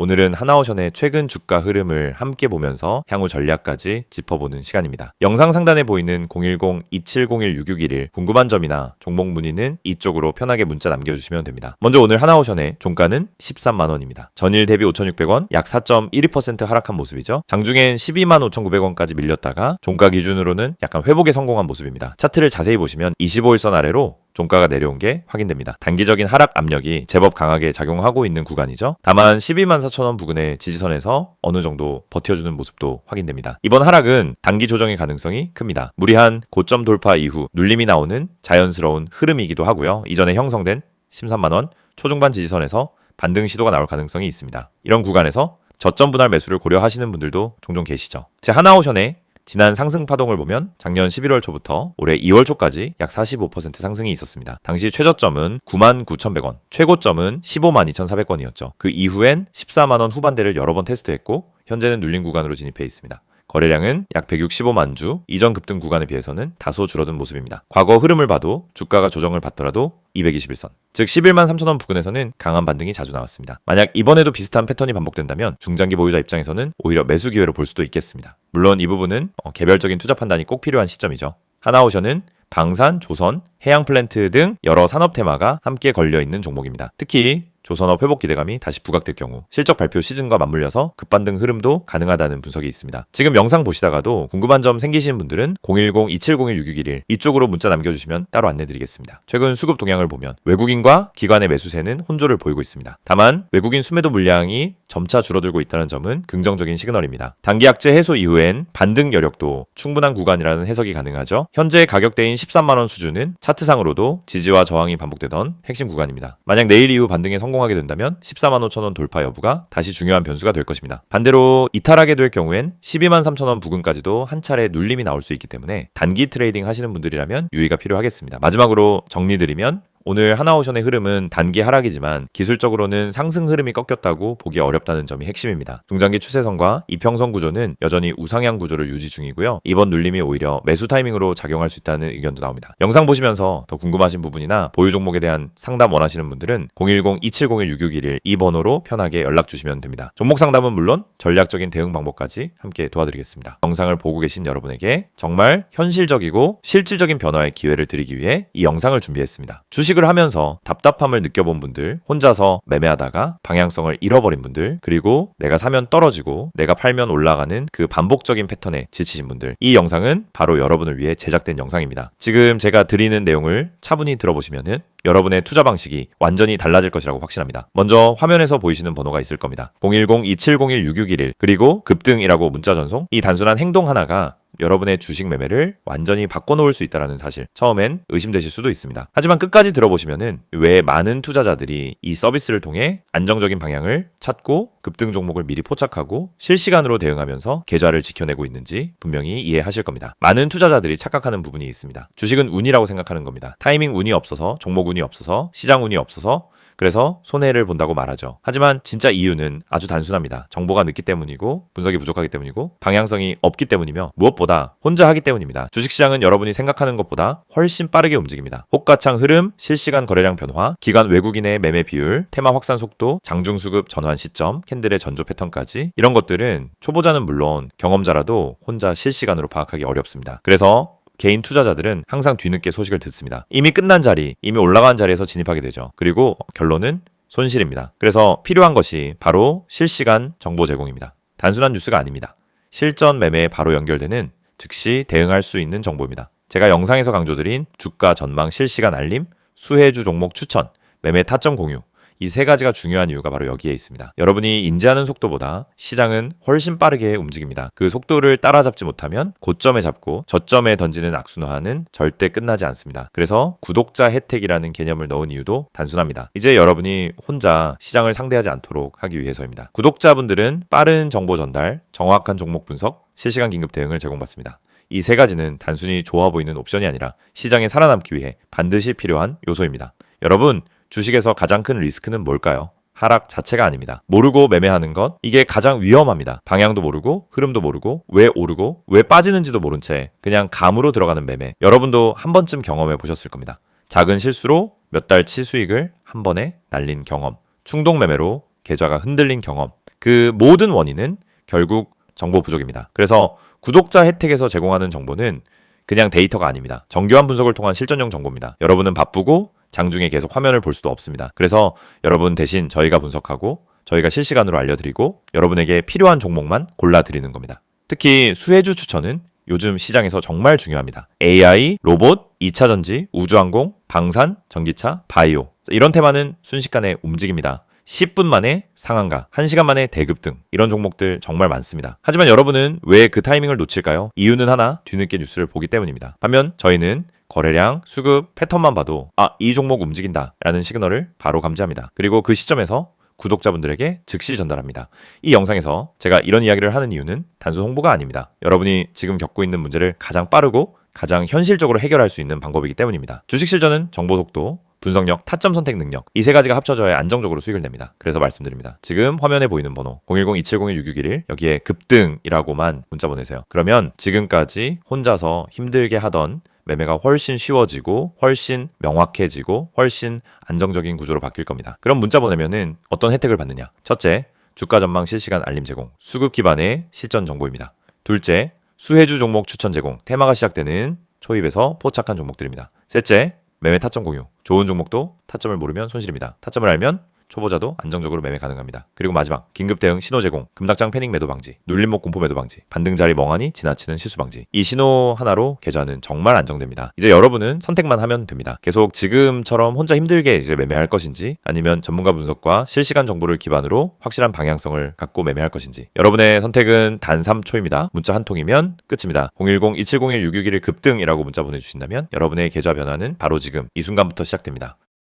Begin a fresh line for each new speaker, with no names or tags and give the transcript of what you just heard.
오늘은 하나오션의 최근 주가 흐름을 함께 보면서 향후 전략까지 짚어보는 시간입니다. 영상 상단에 보이는 010-2701-6611 궁금한 점이나 종목 문의는 이쪽으로 편하게 문자 남겨주시면 됩니다. 먼저 오늘 하나오션의 종가는 13만원입니다. 전일 대비 5,600원, 약 4.12% 하락한 모습이죠. 장중엔 12만 5,900원까지 밀렸다가 종가 기준으로는 약간 회복에 성공한 모습입니다. 차트를 자세히 보시면 25일선 아래로 종가가 내려온 게 확인됩니다. 단기적인 하락 압력이 제법 강하게 작용하고 있는 구간이죠. 다만 12만 4천원 부근의 지지선에서 어느 정도 버텨주는 모습도 확인됩니다. 이번 하락은 단기 조정의 가능성이 큽니다. 무리한 고점 돌파 이후 눌림이 나오는 자연스러운 흐름이기도 하고요. 이전에 형성된 13만원 초중반 지지선에서 반등 시도가 나올 가능성이 있습니다. 이런 구간에서 저점 분할 매수를 고려하시는 분들도 종종 계시죠. 제 하나오션의 지난 상승 파동을 보면 작년 11월 초부터 올해 2월 초까지 약 45% 상승이 있었습니다. 당시 최저점은 99,100원, 최고점은 152,400원이었죠. 그 이후엔 14만원 후반대를 여러 번 테스트했고 현재는 눌림 구간으로 진입해 있습니다. 거래량은 약 165만 주, 이전 급등 구간에 비해서는 다소 줄어든 모습입니다. 과거 흐름을 봐도 주가가 조정을 받더라도 221선, 즉 11만 3천원 부근에서는 강한 반등이 자주 나왔습니다. 만약 이번에도 비슷한 패턴이 반복된다면 중장기 보유자 입장에서는 오히려 매수 기회로 볼 수도 있겠습니다. 물론 이 부분은 개별적인 투자 판단이 꼭 필요한 시점이죠. 하나오션은 방산, 조선, 해양 플랜트 등 여러 산업 테마가 함께 걸려있는 종목입니다. 특히 조선업 회복 기대감이 다시 부각될 경우 실적 발표 시즌과 맞물려서 급반등 흐름도 가능하다는 분석이 있습니다. 지금 영상 보시다가도 궁금한 점 생기시는 분들은 010-2701-6611 이쪽으로 문자 남겨주시면 따로 안내드리겠습니다. 최근 수급 동향을 보면 외국인과 기관의 매수세는 혼조를 보이고 있습니다. 다만 외국인 수매도 물량이 점차 줄어들고 있다는 점은 긍정적인 시그널입니다. 단기 악재 해소 이후엔 반등 여력도 충분한 구간이라는 해석이 가능하죠. 현재 가격대인 13만원 수준은 차트상으로도 지지와 저항이 반복되던 핵심 구간입니다. 만약 내일 이후 반등에 성공하게 된다면 14만 5천원 돌파 여부가 다시 중요한 변수가 될 것입니다. 반대로 이탈하게 될 경우엔 12만 3천원 부근까지도 한 차례 눌림이 나올 수 있기 때문에 단기 트레이딩 하시는 분들이라면 유의가 필요하겠습니다. 마지막으로 정리드리면 오늘 하나오션의 흐름은 단기 하락이지만 기술적으로는 상승 흐름이 꺾였다고 보기 어렵다는 점이 핵심입니다. 중장기 추세선과 이평선 구조는 여전히 우상향 구조를 유지 중이고요. 이번 눌림이 오히려 매수 타이밍으로 작용할 수 있다는 의견도 나옵니다. 영상 보시면서 더 궁금하신 부분이나 보유 종목에 대한 상담 원하시는 분들은 010-2701-6611 이 번호로 편하게 연락 주시면 됩니다. 종목 상담은 물론 전략적인 대응 방법까지 함께 도와드리겠습니다. 영상을 보고 계신 여러분에게 정말 현실적이고 실질적인 변화의 기회를 드리기 위해 이 영상을 준비했습니다. 주식을 하면서 답답함을 느껴본 분들, 혼자서 매매하다가 방향성을 잃어버린 분들, 그리고 내가 사면 떨어지고 내가 팔면 올라가는 그 반복적인 패턴에 지치신 분들, 이 영상은 바로 여러분을 위해 제작된 영상입니다. 지금 제가 드리는 내용을 차분히 들어보시면은 여러분의 투자 방식이 완전히 달라질 것이라고 확신합니다. 먼저 화면에서 보이시는 번호가 있을 겁니다. 010-2701-6611 그리고 급등이라고 문자 전송. 이 단순한 행동 하나가 여러분의 주식 매매를 완전히 바꿔놓을 수 있다는 사실, 처음엔 의심되실 수도 있습니다. 하지만 끝까지 들어보시면은 왜 많은 투자자들이 이 서비스를 통해 안정적인 방향을 찾고 급등 종목을 미리 포착하고 실시간으로 대응하면서 계좌를 지켜내고 있는지 분명히 이해하실 겁니다. 많은 투자자들이 착각하는 부분이 있습니다. 주식은 운이라고 생각하는 겁니다. 타이밍 운이 없어서, 종목 운이 없어서, 시장 운이 없어서 그래서 손해를 본다고 말하죠. 하지만 진짜 이유는 아주 단순합니다. 정보가 늦기 때문이고 분석이 부족하기 때문이고 방향성이 없기 때문이며 무엇보다 혼자 하기 때문입니다. 주식시장은 여러분이 생각하는 것보다 훨씬 빠르게 움직입니다. 호가창 흐름, 실시간 거래량 변화, 기관 외국인의 매매 비율, 테마 확산 속도, 장중수급 전환 시점, 캔들의 전조 패턴까지 이런 것들은 초보자는 물론 경험자라도 혼자 실시간으로 파악하기 어렵습니다. 그래서 개인 투자자들은 항상 뒤늦게 소식을 듣습니다. 이미 끝난 자리, 이미 올라간 자리에서 진입하게 되죠. 그리고 결론은 손실입니다. 그래서 필요한 것이 바로 실시간 정보 제공입니다. 단순한 뉴스가 아닙니다. 실전 매매에 바로 연결되는 즉시 대응할 수 있는 정보입니다. 제가 영상에서 강조드린 주가 전망 실시간 알림, 수혜주 종목 추천, 매매 타점 공유, 이 세 가지가 중요한 이유가 바로 여기에 있습니다. 여러분이 인지하는 속도보다 시장은 훨씬 빠르게 움직입니다. 그 속도를 따라잡지 못하면 고점에 잡고 저점에 던지는 악순환은 절대 끝나지 않습니다. 그래서 구독자 혜택이라는 개념을 넣은 이유도 단순합니다. 이제 여러분이 혼자 시장을 상대하지 않도록 하기 위해서입니다. 구독자분들은 빠른 정보 전달, 정확한 종목 분석, 실시간 긴급 대응을 제공받습니다. 이 세 가지는 단순히 좋아 보이는 옵션이 아니라 시장에 살아남기 위해 반드시 필요한 요소입니다. 여러분, 주식에서 가장 큰 리스크는 뭘까요? 하락 자체가 아닙니다. 모르고 매매하는 것, 이게 가장 위험합니다. 방향도 모르고 흐름도 모르고 왜 오르고 왜 빠지는지도 모른 채 그냥 감으로 들어가는 매매. 여러분도 한 번쯤 경험해 보셨을 겁니다. 작은 실수로 몇 달치 수익을 한 번에 날린 경험, 충동 매매로 계좌가 흔들린 경험, 그 모든 원인은 결국 정보 부족입니다. 그래서 구독자 혜택에서 제공하는 정보는 그냥 데이터가 아닙니다. 정교한 분석을 통한 실전용 정보입니다. 여러분은 바쁘고 장중에 계속 화면을 볼 수도 없습니다. 그래서 여러분 대신 저희가 분석하고 저희가 실시간으로 알려드리고 여러분에게 필요한 종목만 골라드리는 겁니다. 특히 수혜주 추천은 요즘 시장에서 정말 중요합니다. AI, 로봇, 2차 전지, 우주항공, 방산, 전기차, 바이오 이런 테마는 순식간에 움직입니다. 10분 만에 상한가, 1시간 만에 대급 등 이런 종목들 정말 많습니다. 하지만 여러분은 왜 그 타이밍을 놓칠까요? 이유는 하나, 뒤늦게 뉴스를 보기 때문입니다. 반면 저희는 거래량, 수급, 패턴만 봐도 이 종목 움직인다 라는 시그널을 바로 감지합니다. 그리고 그 시점에서 구독자분들에게 즉시 전달합니다. 이 영상에서 제가 이런 이야기를 하는 이유는 단순 홍보가 아닙니다. 여러분이 지금 겪고 있는 문제를 가장 빠르고 가장 현실적으로 해결할 수 있는 방법이기 때문입니다. 주식 실전은 정보 속도, 분석력, 타점 선택 능력 이 세 가지가 합쳐져야 안정적으로 수익을 냅니다. 그래서 말씀드립니다. 지금 화면에 보이는 번호 010-2701-6611 여기에 급등이라고만 문자 보내세요. 그러면 지금까지 혼자서 힘들게 하던 매매가 훨씬 쉬워지고 훨씬 명확해지고 훨씬 안정적인 구조로 바뀔 겁니다. 그럼 문자 보내면은 어떤 혜택을 받느냐? 첫째, 주가 전망 실시간 알림 제공, 수급 기반의 실전 정보입니다. 둘째, 수혜주 종목 추천 제공, 테마가 시작되는 초입에서 포착한 종목들입니다. 셋째, 매매 타점 공유, 좋은 종목도 타점을 모르면 손실입니다. 타점을 알면 초보자도 안정적으로 매매 가능합니다. 그리고 마지막, 긴급 대응 신호 제공, 급락장 패닉 매도 방지, 눌림목 공포 매도 방지, 반등 자리 멍하니 지나치는 실수 방지. 이 신호 하나로 계좌는 정말 안정됩니다. 이제 여러분은 선택만 하면 됩니다. 계속 지금처럼 혼자 힘들게 이제 매매할 것인지 아니면 전문가 분석과 실시간 정보를 기반으로 확실한 방향성을 갖고 매매할 것인지 여러분의 선택은 단 3초입니다. 문자 한 통이면 끝입니다. 010-2701-661 급등이라고 문자 보내주신다면 여러분의 계좌 변화는 바로 지금 이 순간부터 시작됩니다.